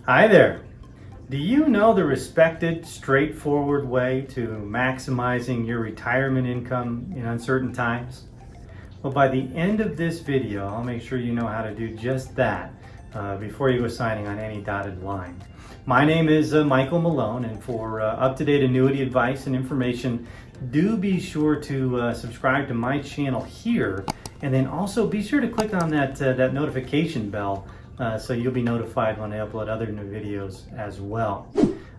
Hi there. Do you know the respected, straightforward way to maximizing your retirement income in uncertain times? Well, by the end of this video, I'll make sure you know how to do just that before you go signing on any dotted line. My name is Michael Malone, and for up-to-date annuity advice and information, do be sure to subscribe to my channel here, and then also be sure to click on that notification bell so you'll be notified when I upload other new videos as well.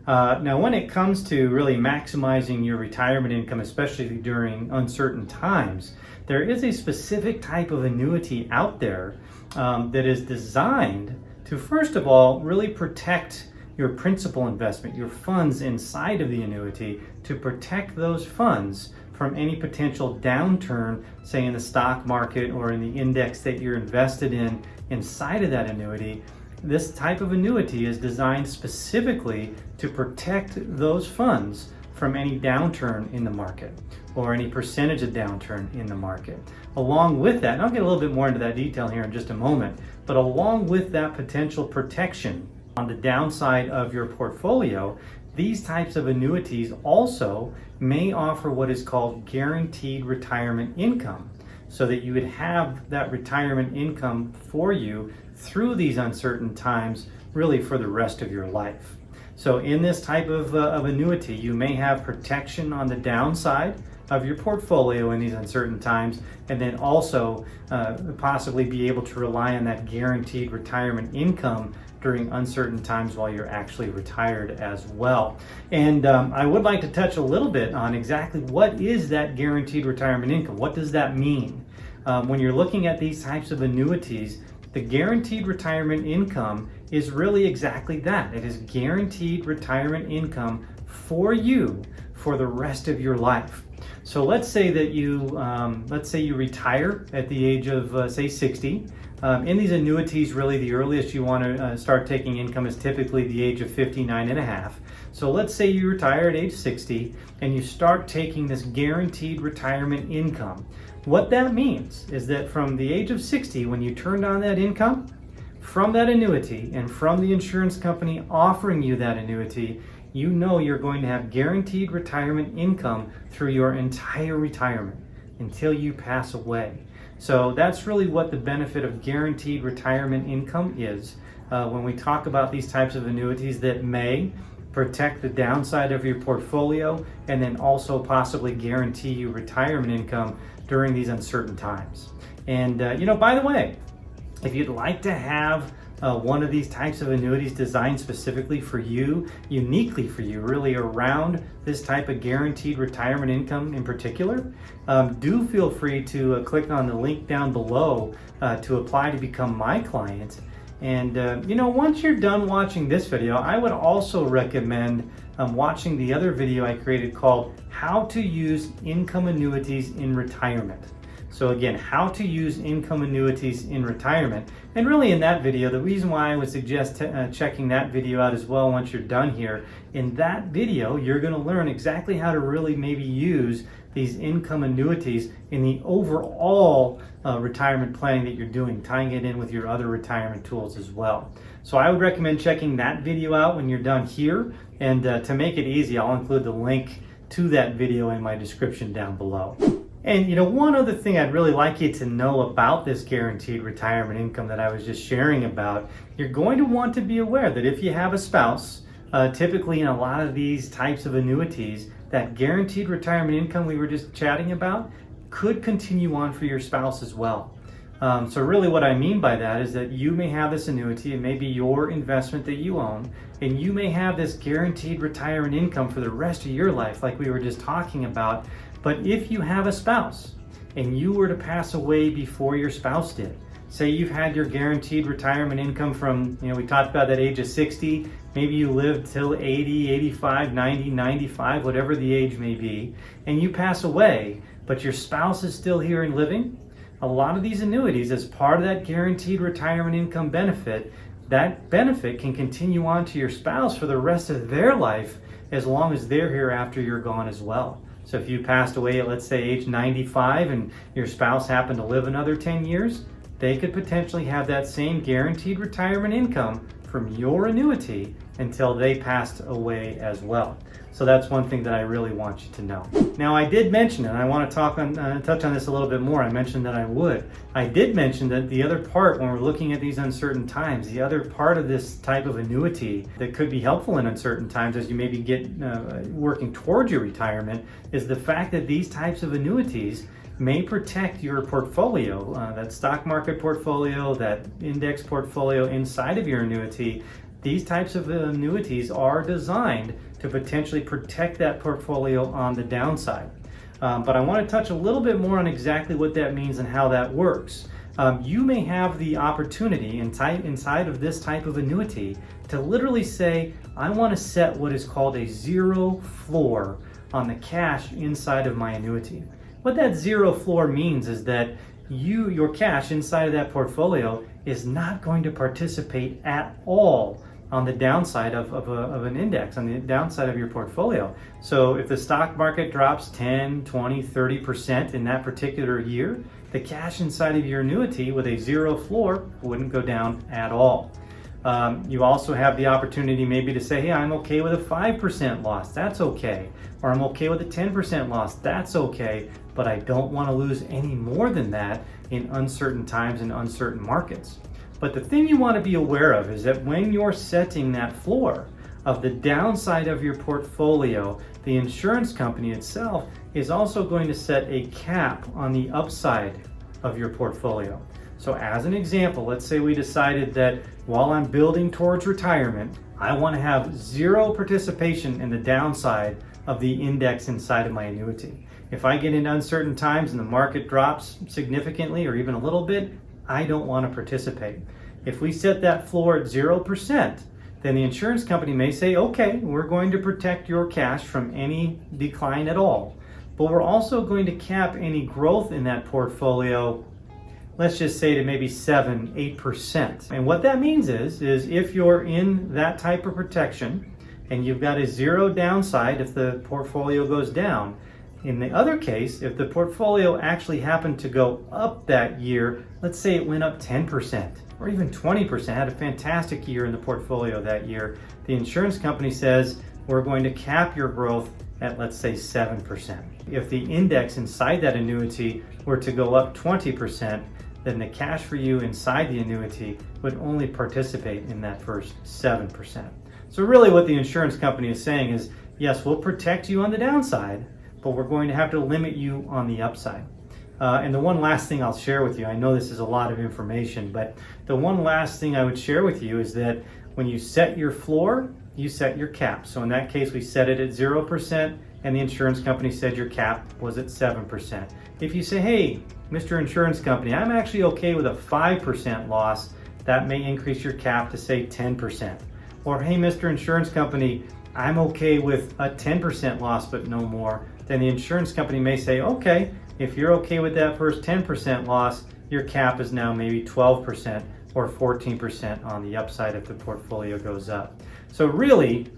Now, when it comes to really maximizing your retirement income, especially during uncertain times, there is a specific type of annuity out there that is designed to, first of all, really protect your principal investment, your funds inside of the annuity, to protect those funds from any potential downturn, say in the stock market or in the index that you're invested in inside of that annuity. This type of annuity is designed specifically to protect those funds from any downturn in the market or any percentage of downturn in the market. Along with that, and I'll get a little bit more into that detail here in just a moment, but along with that potential protection on the downside of your portfolio, these types of annuities also may offer what is called guaranteed retirement income, so that you would have that retirement income for you through these uncertain times, really for the rest of your life. So in this type of annuity, you may have protection on the downside of your portfolio in these uncertain times, and then also possibly be able to rely on that guaranteed retirement income during uncertain times while you're actually retired as well. And I would like to touch a little bit on exactly what is that guaranteed retirement income. What does that mean? When you're looking at these types of annuities, the guaranteed retirement income is really exactly that. It is guaranteed retirement income for you for the rest of your life. So let's say that you retire at the age of say 60. In these annuities, really the earliest you want to start taking income is typically the age of 59 and a half. So let's say you retire at age 60 and you start taking this guaranteed retirement income. What that means is that from the age of 60, when you turned on that income from that annuity and from the insurance company offering you that annuity, you know you're going to have guaranteed retirement income through your entire retirement until you pass away. So that's really what the benefit of guaranteed retirement income is. When we talk about these types of annuities that may protect the downside of your portfolio and then also possibly guarantee you retirement income during these uncertain times. And by the way, if you'd like to have one of these types of annuities designed specifically for you, uniquely for you, really around this type of guaranteed retirement income in particular, do feel free to click on the link down below to apply to become my client. And once you're done watching this video, I would also recommend watching the other video I created called How to Use Income Annuities in Retirement. So again, how to use income annuities in retirement. And really in that video, the reason why I would suggest checking that video out as well once you're done here, in that video, you're going to learn exactly how to really maybe use these income annuities in the overall retirement planning that you're doing, tying it in with your other retirement tools as well. So I would recommend checking that video out when you're done here. And to make it easy, I'll include the link to that video in my description down below. And one other thing I'd really like you to know about this guaranteed retirement income that I was just sharing about, you're going to want to be aware that if you have a spouse, typically in a lot of these types of annuities, that guaranteed retirement income we were just chatting about could continue on for your spouse as well. So really what I mean by that is that you may have this annuity, it may be your investment that you own, and you may have this guaranteed retirement income for the rest of your life like we were just talking about. But if you have a spouse and you were to pass away before your spouse did, say you've had your guaranteed retirement income from, we talked about that age of 60, maybe you lived till 80, 85, 90, 95, whatever the age may be, and you pass away, but your spouse is still here and living, a lot of these annuities, as part of that guaranteed retirement income benefit, that benefit can continue on to your spouse for the rest of their life as long as they're here after you're gone as well. So if you passed away at, let's say, age 95 and your spouse happened to live another 10 years, they could potentially have that same guaranteed retirement income from your annuity until they passed away as well. So that's one thing that I really want you to know. Now, I did mention, and I want to touch on this a little bit more. I mentioned that I would. I did mention that the other part, when we're looking at these uncertain times, the other part of this type of annuity that could be helpful in uncertain times as you maybe get working towards your retirement, is the fact that these types of annuities may protect your portfolio, that stock market portfolio, that index portfolio inside of your annuity. These types of annuities are designed to potentially protect that portfolio on the downside. But I want to touch a little bit more on exactly what that means and how that works. You may have the opportunity inside of this type of annuity to literally say, I want to set what is called a zero floor on the cash inside of my annuity. What that zero floor means is that your cash inside of that portfolio is not going to participate at all on the downside of an index, on the downside of your portfolio. So if the stock market drops 10, 20, 30% in that particular year, the cash inside of your annuity with a zero floor wouldn't go down at all. You also have the opportunity maybe to say, hey, I'm okay with a 5% loss, that's okay. Or I'm okay with a 10% loss, that's okay, but I don't want to lose any more than that in uncertain times and uncertain markets. But the thing you want to be aware of is that when you're setting that floor of the downside of your portfolio, the insurance company itself is also going to set a cap on the upside of your portfolio. So as an example, let's say we decided that while I'm building towards retirement, I want to have zero participation in the downside of the index inside of my annuity. If I get into uncertain times and the market drops significantly or even a little bit, I don't want to participate. If we set that floor at 0%, then the insurance company may say, okay, we're going to protect your cash from any decline at all, but we're also going to cap any growth in that portfolio, let's just say to maybe 7, 8%. And what that means is if you're in that type of protection and you've got a zero downside if the portfolio goes down, in the other case, if the portfolio actually happened to go up that year, let's say it went up 10% or even 20%, had a fantastic year in the portfolio that year, the insurance company says, we're going to cap your growth at, let's say, 7%. If the index inside that annuity were to go up 20%, then the cash for you inside the annuity would only participate in that first 7%. So really what the insurance company is saying is, yes, we'll protect you on the downside, but we're going to have to limit you on the upside. And the one last thing I'll share with you, I know this is a lot of information, but the one last thing I would share with you is that when you set your floor, you set your cap. So in that case, we set it at 0%, and the insurance company said your cap was at 7%. If you say, hey, Mr. Insurance Company, I'm actually okay with a 5% loss, that may increase your cap to say 10%. Or, hey, Mr. Insurance Company, I'm okay with a 10% loss, but no more. Then the insurance company may say, okay, if you're okay with that first 10% loss, your cap is now maybe 12% or 14% on the upside if the portfolio goes up. So really,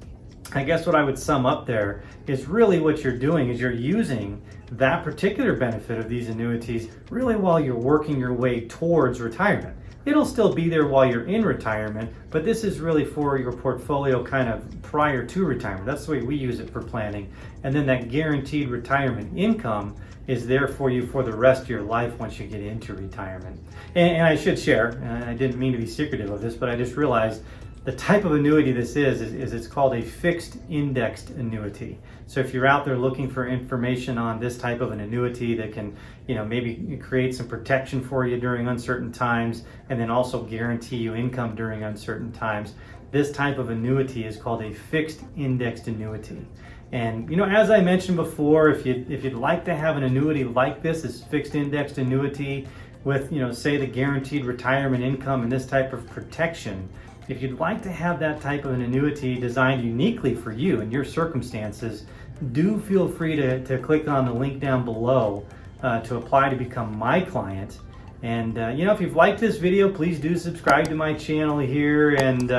I guess what I would sum up there is really what you're doing is you're using that particular benefit of these annuities really while you're working your way towards retirement. It'll still be there while you're in retirement, but this is really for your portfolio kind of prior to retirement. That's the way we use it for planning. And then that guaranteed retirement income is there for you for the rest of your life once you get into retirement. And I should share, and I didn't mean to be secretive of this, but I just realized the type of annuity this is it's called a fixed indexed annuity. So if you're out there looking for information on this type of an annuity that can, maybe create some protection for you during uncertain times and then also guarantee you income during uncertain times, this type of annuity is called a fixed indexed annuity. And as I mentioned before, if you'd like to have an annuity like this fixed indexed annuity with, say the guaranteed retirement income and this type of protection, if you'd like to have that type of an annuity designed uniquely for you and your circumstances, do feel free to click on the link down below to apply to become my client. And if you've liked this video, please do subscribe to my channel here and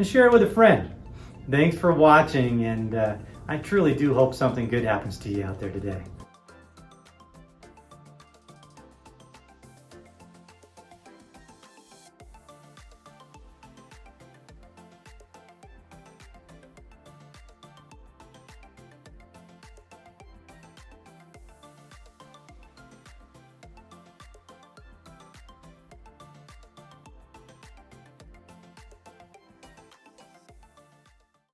share it with a friend. Thanks for watching, and I truly do hope something good happens to you out there today.